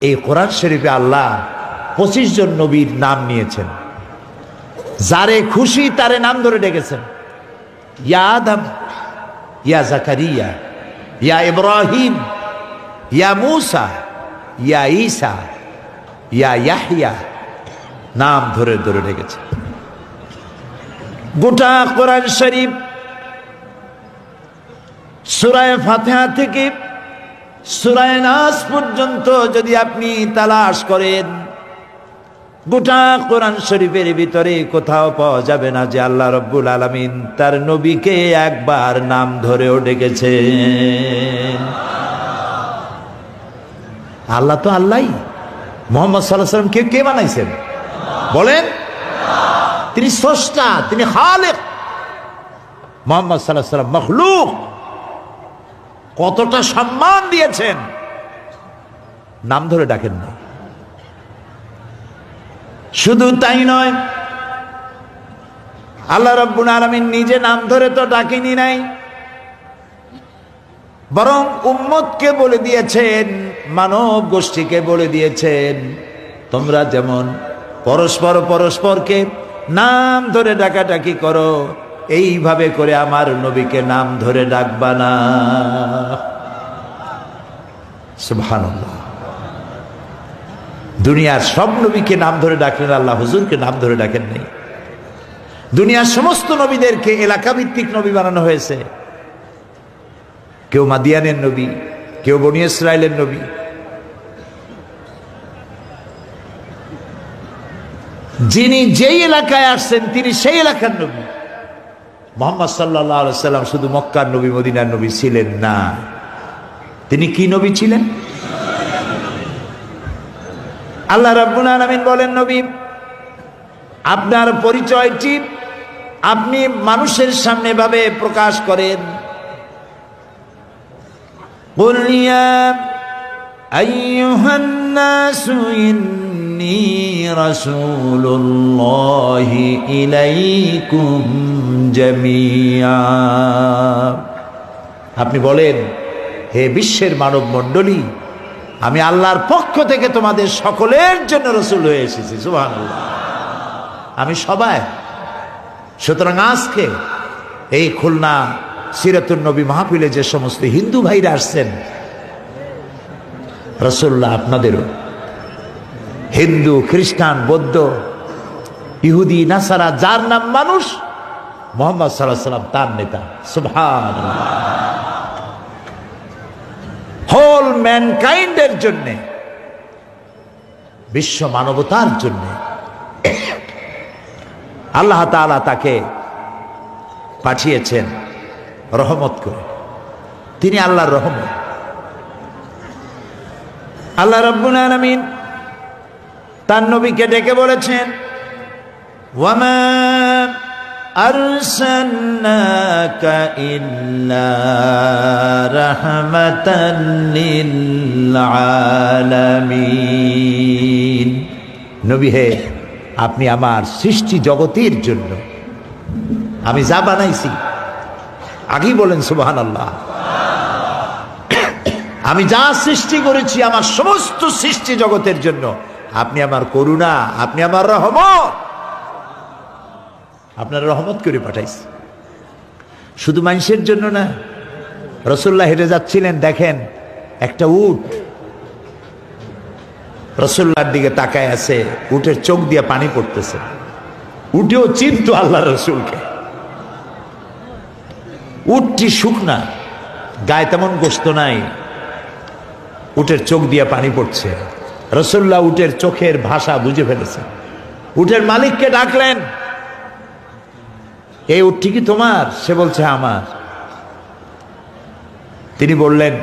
এই কোরআন শরীফে আল্লাহ 25 জন নবীর নাম নিয়েছেন, যারে খুশি তারে নাম ধরে ডেকেছেন। ইয়া আদম, ইয়া জাকারিয়া, ইয়া ইব্রাহিম, ইয়া মুসা, ইয়া ঈসা, ইয়া ইয়াহইয়া, নাম ধরে ধরে ডেকেছেন। গোটা কোরআন শরীফ সূরা ফাতিহা থেকে সূরা নাস পর্যন্ত যদি আপনি তালাশ করেন, গোটা কোরআন শরীফের ভিতরে কোথাও পাওয়া যাবে না যে আল্লাহ রাব্বুল আলামিন তার নবীকে একবার নাম ধরেও ডেকেছেন। আল্লাহ তো আল্লাহই। মুহাম্মদ সাল্লাল্লাহু আলাইহি ওয়াসাল্লাম কে বানাইছেন বলেন? তিনি স্রষ্টা, তিনি খালিক। মুহাম্মদ সাল্লাল্লাহু আলাইহি ওয়াসাল্লাম মাখলুক। কতটা সম্মান দিয়েছেন, নাম ধরে ডাকেন না। শুধু তাই নয়, আল্লাহ রাব্বুল আলামিন নিজে নাম ধরে তো ডাকেনি নাই, বরং উম্মতকে বলে দিয়েছেন, মানব গোষ্ঠীকে বলে দিয়েছেন, তোমরা যেমন পরস্পর পরস্পরকে নাম ধরে ডাকাডাকি করো, এইভাবে করে আমার নবীকে নাম ধরে ডাকবা না। সুবহানাল্লাহ। দুনিয়ার সব নবীকে নাম ধরে ডাকলেন, আল্লাহ হুজুরকে নাম ধরে ডাকেন নাই। দুনিয়ার সমস্ত নবীদেরকে এলাকা ভিত্তিক নবী বানানো হয়েছে। কেউ মাদিয়ানের নবী, কেউ বনী ইসরাইলের নবী। যিনি যেই এলাকায় আসছেন তিনি সেই এলাকার নবী। মুহাম্মদ সাল্লাল্লাহু আলাইহি সাল্লাম শুধু মক্কার নবী, মদিনার নবী ছিলেন না। তিনি কি নবী ছিলেন? আল্লাহ রাব্বুল আলামিন বলেন, নবী আপনার পরিচয়টি আপনি মানুষের সামনে ভাবে প্রকাশ করেন। কুল ইয়া আইয়ুহান নাসু ইন্নী রাসূলুল্লাহি ইলাইকুম জামিআ। আপনি বলেন, হে বিশ্বের মানব মণ্ডলী, আমি আল্লাহর পক্ষ থেকে তোমাদের সকলের জন্য রাসূল হয়ে এসেছি। সুবহানাল্লাহ। আমি সবাই। সুতরাং আজকে এই খুলনা সিরাতুন নবী মাহফিলে যে সমস্ত হিন্দু ভাইরা আসছেন, রাসূলুল্লাহ আপনাদেরও। হিন্দু, খ্রিস্টান, বৌদ্ধ, ইহুদি, নাসারা, যার নাম মানুষ, মুহাম্মদ সাল্লাল্লাহু আলাইহি ওয়াসাল্লাম তার নেতা। সুবহানাল্লাহ। হোল ম্যানকাইন্ডের জন্য, বিশ্ব মানবতার জন্য আল্লাহ তাআলা তাকে পাঠিয়েছেন রহমত করে। তিনি আল্লাহর রহমত। আল্লাহ রাব্বুল আলামিন তার নবীকে ডেকে বলেছেন, ওয়ামা আরসালনাকা ইল্লা রাহমাতাল লিল আলামিন। নবী হে, আপনি আমার সৃষ্টি জগতের জন্য, আমি যা বানাইছি, আগেই বলেন সুবহানাল্লাহ, আমি যা সৃষ্টি করেছি আমার সমস্ত সৃষ্টি জগতের জন্য, আপনি আমার করুণা, আপনি আমার রহমত, আপনার রহমত করে পাঠাইছি। শুধু মানুষের জন্য না। রাসূলুল্লাহ হেঁটে যাচ্ছিলেন, দেখেন একটা উট রাসূলুল্লাহর দিকে তাকায় আছে, উটের চোখ দিয়ে পানি পড়তেছে। উটেও চিনত আল্লাহ রাসূলকে। উটটি শুকনা, গায়ে তেমন গোশত নাই, উটের চোখ দিয়ে পানি পড়ছে। রাসূলুল্লাহ উটের চোখের ভাষা বুঝে ফেলেছে। উটের মালিককে ডাকলেন, এই উটটি কি তোমার? সে বলছে আমার। তিনি বললেন,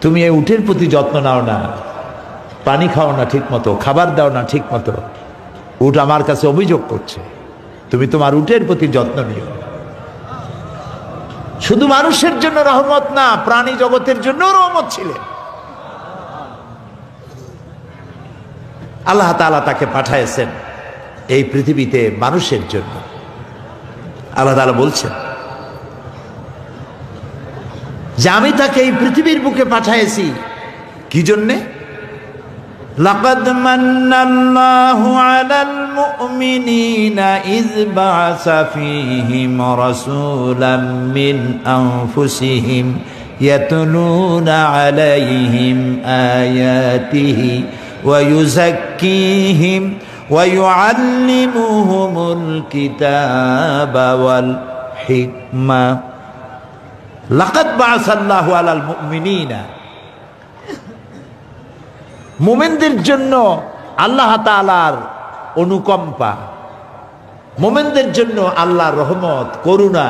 তুমি এই উটের প্রতি যত্ন নাও না, পানি খাও না ঠিক মতো, খাবার দাও না ঠিক মতো, উট আমার কাছে অভিযোগ করছে, তুমি তোমার উটের প্রতি যত্ন নিও। শুধু মানুষের জন্য রহমত না, প্রাণী জগতের জন্য রহমত ছিলেন। আল্লাহ তাআলা তাকে পাঠাইছেন এই পৃথিবীতে মানুষের জন্য। আল্লাহ তাআলা বলছেন যে আমি তাকে এই পৃথিবীর বুকে পাঠাইছি কি জন্যে? লাকাদ মান্নাল্লাহু আলাল মুমিনিনা ইয বা'আসা ফীহিম রাসূলাম মিন আনফুসিহিম ইয়াতলুনা আলাইহিম আয়াতিহি ওয়া ইউযাক্কিহিম ওয়া ইউআল্লিমুহুমুল কিতাবা ওয়াল হিকমা। লাকাদ বা'আসাল্লাহু আলাল মুমিনিনা, মুমিনদের জন্য আল্লাহ তাআলার অনুকম্পা, মুমিনদের জন্য আল্লাহর রহমত, করুণা,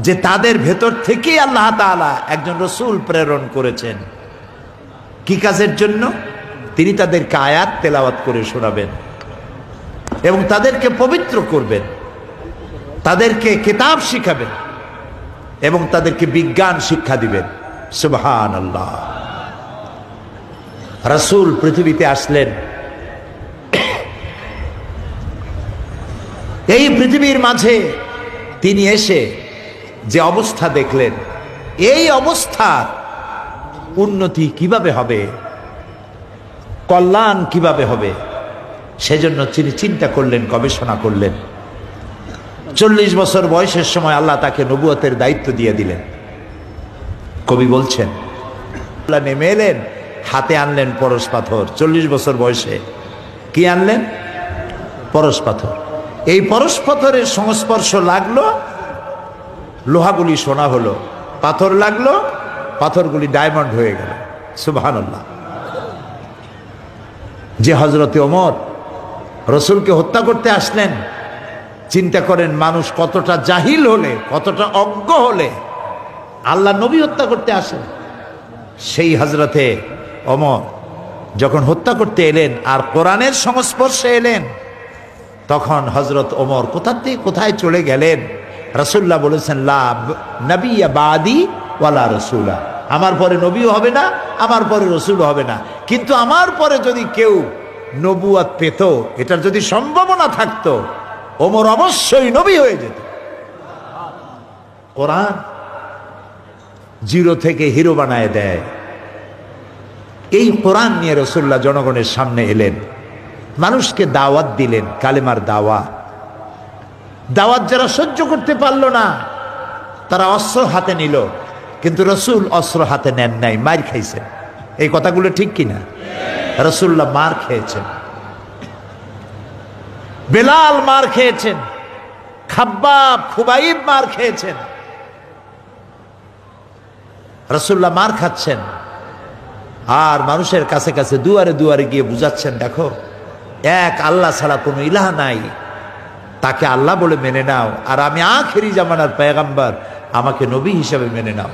যে তাদের ভেতর থেকেই আল্লাহ তাআলা একজন রাসূল প্রেরণ করেছেন। কি কাজের জন্য? তিনি তাদেরকে আয়াত তেলাওয়াত করে শোনাবেন এবং তাদেরকে পবিত্র করবেন, তাদেরকে কিতাব শিখাবেন এবং তাদেরকে বিজ্ঞান শিক্ষা দিবেন। সুবহানাল্লাহ। রাসূল পৃথিবীতে আসলেন, এই পৃথিবীর মাঝে তিনি এসে যে অবস্থা দেখলেন, এই অবস্থার উন্নতি কিভাবে হবে, কল্যাণ কিভাবে হবে, সেজন্য তিনি চিন্তা করলেন, গবেষণা করলেন। 40 বছর বয়সের সময় আল্লাহ তাকে নবুয়তের দায়িত্ব দিয়ে দিলেন। কবি বলছেন, আল্লাহ নেমে এলেন, হাতে আনলেন পরশ পাথর। 40 বছর বয়সে কি আনলেন? পরশ পাথর। এই পরশ পাথরের সংস্পর্শ লাগলো, লোহাগুলি সোনা হলো, পাথর লাগলো, পাথরগুলি ডায়মন্ড হয়ে গেল। সুবহানাল্লাহ। যে হযরতে ওমর রাসূলকে হত্যা করতে আসলেন, চিন্তা করেন মানুষ কতটা জাহিল হলে, কতটা অজ্ঞ হলে আল্লাহ নবী হত্যা করতে আসেন। সেই হযরতে ওমর যখন হত্যা করতে এলেন আর কোরআনের সংস্পর্শে এলেন, তখন হযরত ওমর কোথায় চলে গেলেন। রাসূলুল্লাহ বলেছেন, লা নবিয়্যা বাদি ওয়ালা রাসূলা, আমার পরে নবীও হবে না, আমার পরে রাসূলও হবে না, কিন্তু আমার পরে যদি কেউ নবুয়ত পেত, এটার যদি সম্ভাবনা থাকতো, ওমর অবশ্যই নবী হয়ে যেত। কোরআন জিরো থেকে হিরো বানায় দেয়। এই কোরআন নিয়ে রাসূলুল্লাহ জনগণের সামনে এলেন, মানুষকে দাওয়াত দিলেন, কালেমার দাওয়াত। যারা সহ্য করতে পারলো না, তারা অস্ত্র হাতে নিল, কিন্তু রাসূল অস্ত্র হাতে নেন নাই, মার খাইছেন। এই কথাগুলো ঠিক কিনা? রাসূলুল্লাহ মার খেয়েছেন, বেলাল মার খেয়েছেন, খাব্বাব, খুবাইব মার খেয়েছেন। রাসূলুল্লাহ মার খাচ্ছেন আর মানুষের কাছে কাছে দুয়ারে দুয়ারে গিয়ে বুঝাচ্ছেন, দেখো এক আল্লাহ ছাড়া কোনো ইলাহ নাই, তাকে আল্লাহ বলে মেনে নাও, আর আমি আখিরি জামানার পয়গম্বর, আমাকে নবী হিসেবে মেনে নাও।